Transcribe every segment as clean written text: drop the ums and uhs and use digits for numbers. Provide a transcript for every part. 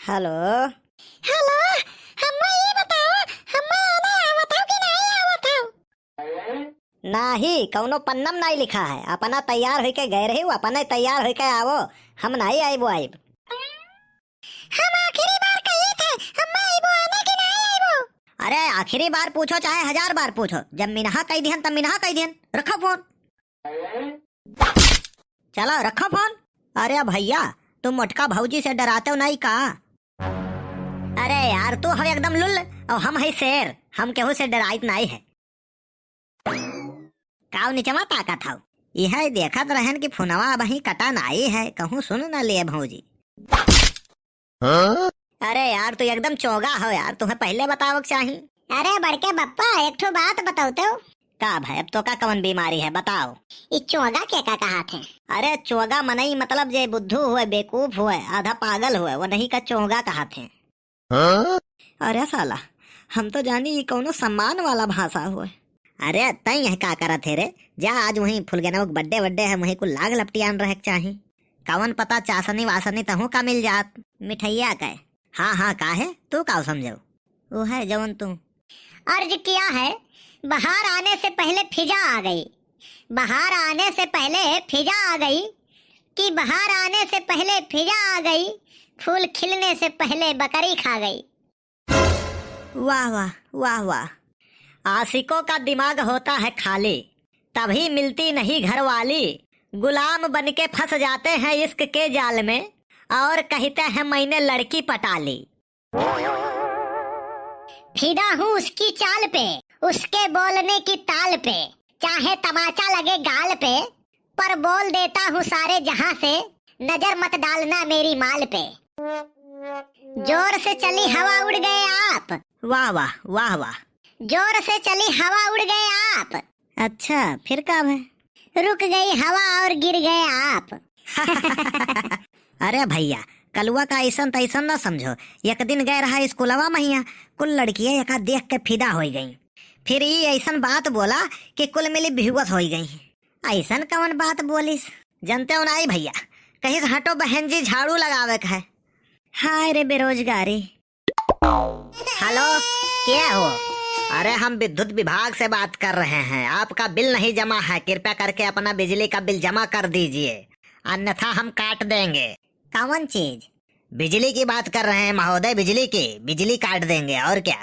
Hello. Hello. हम्मा ये बताओ, हम्मा आना आवत हो कि नहीं आवत हो? नाही कौनो पन्नम नहीं लिखा है। अपना तैयार होके गए रही, अपने तैयार होके आवो। हम नहीं आइबो आइब। हम आखिरी बार कही थे हम्मा आइबो आने कि नहीं आइबो। अरे आखिरी बार पूछो चाहे 1000 बार पूछो, जब मिनहा कही दिहन तब मिनहा कही दिहन। रखो फोन। चलो रखो फोन। अरे भैया तुम मोटका भौजी से डराते हो नहीं का? अरे यार तू हम एकदम लुल और हम है शेर, हम केहू से डराइत नहीं है। काव नीचवा ताकत हौ। यह देखत रहन कि फोनवा अब ही कटा नहीं है, कहूँ सुन न लिए भौजी। अरे यार तू एकदम चौगा हो यार, तुम्हें पहले बताओ चाही। अरे बड़के बप्पा एक ठो बात बताओ तो। का भाई अब तो का कौन बीमारी है बताओ। ये चोगा के का कहा थे? अरे चोगा मनई मतलब जे बुद्धू हुए, बेकूफ हुए, आधा पागल हुए, वो नहीं का चोगा कहा थे। अरे साला हम तो जानी ये कौनो सम्मान वाला भाषा हुए। अरे तई यह का करत थे रे? जा आज वहीं फुलगेना बड्डे वड्डे है, वहीं को लाग लपटियान रहे चाही। कवन पता चासनी वासनी तहु का मिल जात। मिठैया का हाँ हाँ का है तू का समझो। वो है जवन तू अर्ज किया है। बाहर आने से पहले फिजा आ गई, बाहर आने से पहले फिजा आ गई, कि बाहर आने से पहले फिजा आ गई, फूल खिलने से पहले बकरी खा गई। वाह वाह वाह वाह। आशिकों का दिमाग होता है खाली, तभी मिलती नहीं घर वाली। गुलाम बनके फंस जाते हैं इश्क के जाल में, और कहते हैं मैंने लड़की पटा ली। फिदा हूँ उसकी चाल पे, उसके बोलने की ताल पे, चाहे तमाचा लगे गाल पे, पर बोल देता हूँ सारे जहां से, नजर मत डालना मेरी माल पे। जोर से चली हवा उड़ गए आप। वाह वाह वाह वाह। जोर से चली हवा उड़ गए आप। अच्छा फिर कब है? रुक गई हवा और गिर गए आप। अरे भैया कलुआ का ऐसन तैसन न समझो। एक दिन गए रहा स्कूलवा महिया, कुल लड़कियां एका देख के फिदा हो गई। फिर ये ऐसन बात बोला कि कुल मिली बेहुश हो गई। ऐसन कौन बात बोलिस जनते हो नहीं भैया? कहीं से हटो बहन जी, झाड़ू लगावे का है। हाय रे बेरोजगारी। हेलो क्या हो? अरे हम विद्युत विभाग से बात कर रहे हैं, आपका बिल नहीं जमा है, कृपया करके अपना बिजली का बिल जमा कर दीजिए, अन्यथा हम काट देंगे। कौन चीज? बिजली की बात कर रहे हैं महोदय, बिजली की। बिजली काट देंगे और क्या।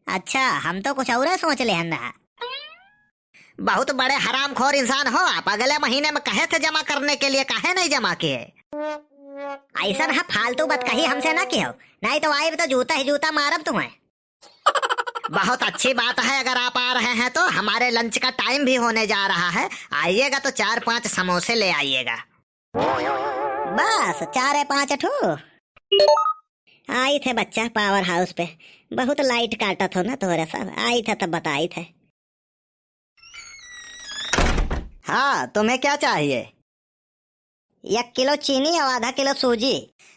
अच्छा हम तो कुछ और सोच ले ना। बहुत बड़े हरामखोर इंसान हो आप। अगले महीने में कहे थे जमा करने के लिए, काहे नहीं जमा किए? ऐसा ना फालतू बात कही हमसे ना कियो, नहीं तो आए तो जूता ही जूता मारब तुम्हें। बहुत अच्छी बात है, अगर आप आ रहे हैं तो हमारे लंच का टाइम भी होने जा रहा है। आइएगा तो 4-5 समोसे ले आइएगा। बस 4-5 ठो आई थे बच्चा पावर हाउस पे, बहुत लाइट काटा था ना तोरे सब, आई थे तब बताई थे। हाँ तुम्हें क्या चाहिए? 1 किलो चीनी और आधा किलो सूजी।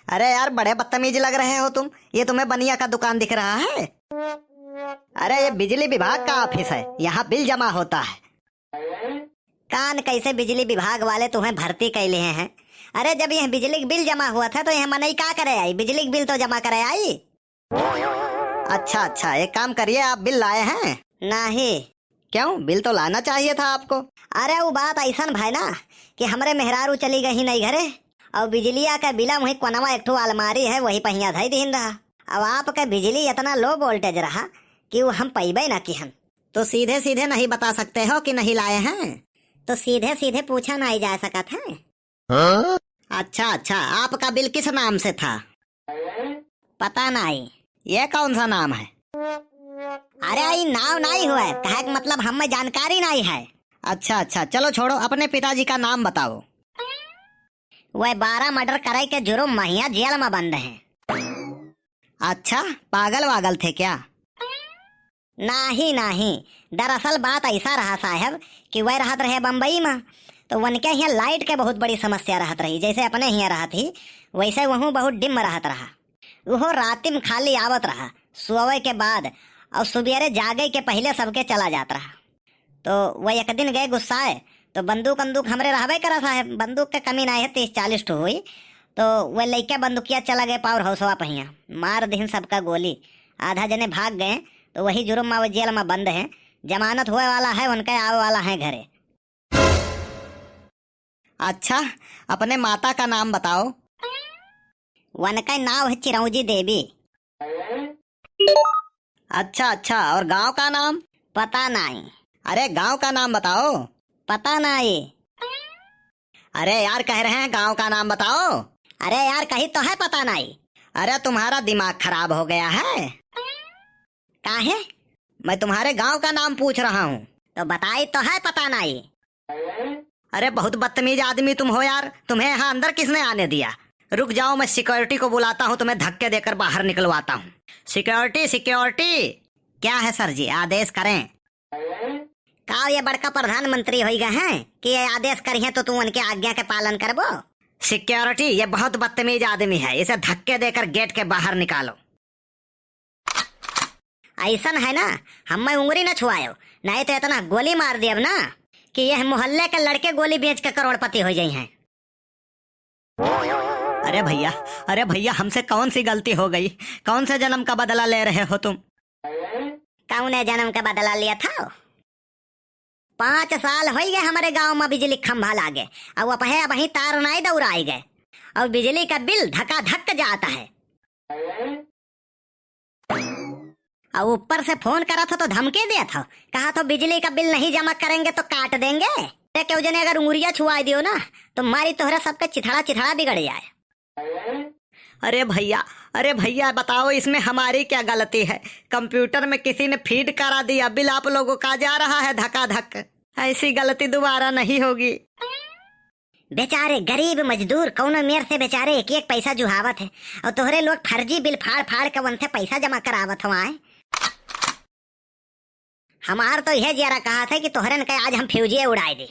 अरे यार बड़े बदतमीज लग रहे हो तुम, ये तुम्हें बनिया का दुकान दिख रहा है? अरे ये बिजली विभाग का ऑफिस है, यहाँ बिल जमा होता है। कान कैसे बिजली विभाग वाले तुम्हें भर्ती कैले हैं? अरे जब यह बिजली बिल जमा हुआ था तो यह मनई का करे आई, बिजली बिल तो जमा करे आई। अच्छा अच्छा एक काम करिए, आप बिल लाए हैं? नहीं। क्यों? बिल तो लाना चाहिए था आपको। अरे वो बात ऐसा भाई ना कि हमरे मेहरारू चली गई नहीं घरे, और बिजलिया का बिला वही कोनवा एक ठो अलमारी है वही पहिया धई दिन रहा। अब आपका बिजली इतना लो वोल्टेज रहा कि वो हम पैबे ना किहन। तो सीधे सीधे नहीं बता सकते हो कि नहीं लाए हैं? तो सीधे सीधे पूछा नहीं जा सकत है। हाँ? अच्छा अच्छा आपका बिल किस नाम से था? पता नहीं। ये कौन सा नाम है? अरे ये नाम नहीं हुआ, कहे का मतलब हमें जानकारी नहीं है। अच्छा अच्छा चलो छोड़ो, अपने पिताजी का नाम बताओ। वह 12 मर्डर करे के जुर्म महिया जेल में बंद है। अच्छा पागल वागल थे क्या? नहीं नहीं, दरअसल बात ऐसा रहा साहब कि वह रहत रहे बम्बई में, तो उनके यहाँ लाइट के बहुत बड़ी समस्या रहत रही। जैसे अपने यहाँ रहा थी वैसे वहाँ बहुत डिम रहत रहा। वो रात में खाली आवत रहा सोवे के बाद, और सुबेरे जागे के पहले सबके चला जात रहा। तो वह एक दिन गए गुस्साए, तो बंदूक हमरे रहबे करा साहब, बंदूक के कमी नहीं है, 30-40 ठो हुई। तो वे लइका बंदूकिया चला गए पावर हाउसवा पहिया, मार दीन सबका गोली। आधा जने भाग गए तो वही जुर्म में जेल में बंद है। जमानत होए वाला है, उनका आवे वाला है घरे। अच्छा, अपने माता का नाम बताओ। उनका नाम है चिरौंजी देवी। अच्छा अच्छा, और गांव का नाम? पता नहीं। अरे गांव का नाम बताओ। पता नहीं। अरे यार, कह रहे हैं गांव का नाम बताओ। अरे यार, कहीं तो है पता नहीं। अरे तुम्हारा दिमाग खराब हो गया है। काहे? मैं तुम्हारे गांव का नाम पूछ रहा हूँ। तो बताई तो है पता नहीं। अरे बहुत बदतमीज आदमी तुम हो यार, तुम्हें यहाँ अंदर किसने आने दिया? रुक जाओ, मैं सिक्योरिटी को बुलाता हूँ, तुम्हें धक्के देकर बाहर निकलवाता हूँ। Security security. क्या है सर जी, आदेश करें? का ये बड़का प्रधानमंत्री हो गए हैं कि ये आदेश करिए तो तू उनके आज्ञा के पालन करबो? सिक्योरिटी, ये बहुत बदतमीज आदमी है, इसे धक्के देकर गेट के बाहर निकालो। ऐसन है ना, हमें उंगली न छुआयो, नहीं तो इतना गोली मार दिया ना कि यह मोहल्ले के लड़के गोली बेच के करोड़पति हो जाए हैं। अरे भैया, हमसे कौन सी गलती हो गई? कौन से जन्म का बदला ले रहे हो तुम? कौन जन्म का बदला लिया था? 5 साल हो गए हमारे गांव में बिजली खंभा लागे, अब वही तार नहीं दौड़ाई गए, और बिजली का बिल धक्का धक जाता है। और ऊपर से फोन करा था तो धमकी दिया था, कहा तो बिजली का बिल नहीं जमा करेंगे तो काट देंगे। क्यों जने अगर उंगलियां छुआ दियो ना तो मारी तोहरा सबका चिथड़ा चिथड़ा बिगड़ जाए। अरे भैया बताओ, इसमें हमारी क्या गलती है? कंप्यूटर में किसी ने फीड करा दिया, बिल आप लोगों का जा रहा है धक्का धक। ऐसी गलती दोबारा नहीं होगी। बेचारे गरीब मजदूर कौनो मेर से बेचारे एक एक पैसा जुहावत है, और तोहरे लोग फर्जी बिल फाड़ फाड़ के उनसे पैसा जमा करावत हो। हमार तो यह जरा कहा था कि तोहरन के आज हम फ्यूजे उड़ाए दे।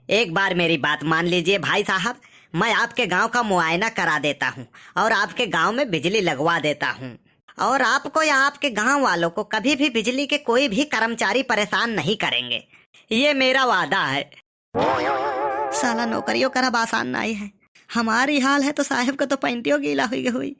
एक बार मेरी बात मान लीजिए भाई साहब, मैं आपके गांव का मुआयना करा देता हूं और आपके गांव में बिजली लगवा देता हूं, और आपको या आपके गांव वालों को कभी भी बिजली के कोई भी कर्मचारी परेशान नहीं करेंगे, ये मेरा वादा है। साला नौकरियों करब आसान नहीं है, हमारी हाल है तो साहब का तो पैंतियों गीला हुई।